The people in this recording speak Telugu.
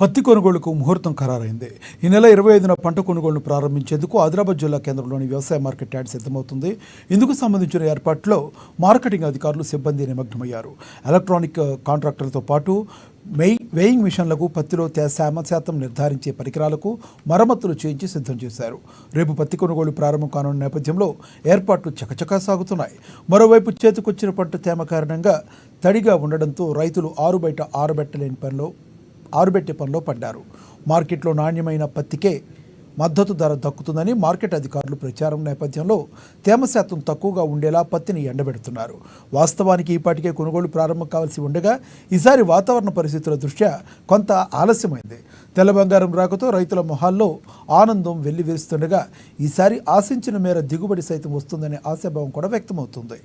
పత్తి కొనుగోలుకు ముహూర్తం ఖరారైంది. ఈ నెల 25న పంట కొనుగోలును ప్రారంభించేందుకు ఆదిలాబాద్ జిల్లా కేంద్రంలోని వ్యవసాయ మార్కెట్ యార్డ్ సిద్ధమవుతుంది. ఇందుకు సంబంధించిన ఏర్పాట్లో మార్కెటింగ్ అధికారులు సిబ్బంది నిమగ్నమయ్యారు. ఎలక్ట్రానిక్ కాంట్రాక్టర్లతో పాటు వేయింగ్ మిషన్లకు, పత్తిలో తేమ శాతం నిర్ధారించే పరికరాలకు మరమ్మతులు చేయించి సిద్ధం చేశారు. రేపు పత్తి కొనుగోలు ప్రారంభం కానున్న నేపథ్యంలో ఏర్పాట్లు చకచకా సాగుతున్నాయి. మరోవైపు చేతికొచ్చిన పంట తేమ కారణంగా తడిగా ఉండడంతో రైతులు ఆరుబయట ఆరుబెట్టే పనిలో పడ్డారు. మార్కెట్లో నాణ్యమైన పత్తికే మద్దతు ధర దక్కుతుందని మార్కెట్ అధికారులు ప్రచారం నేపథ్యంలో తేమ శాతం తక్కువగా ఉండేలా పత్తిని ఎండబెడుతున్నారు. వాస్తవానికి ఈపాటికే కొనుగోలు ప్రారంభం కావాల్సి ఉండగా ఈసారి వాతావరణ పరిస్థితుల దృష్ట్యా కొంత ఆలస్యమైంది. తెల్ల బంగారం రాకతో రైతుల మొహాల్లో ఆనందం వెల్లివిరుస్తుండగా ఈసారి ఆశించిన మేర దిగుబడి సైతం వస్తుందనే ఆశాభావం కూడా వ్యక్తమవుతుంది.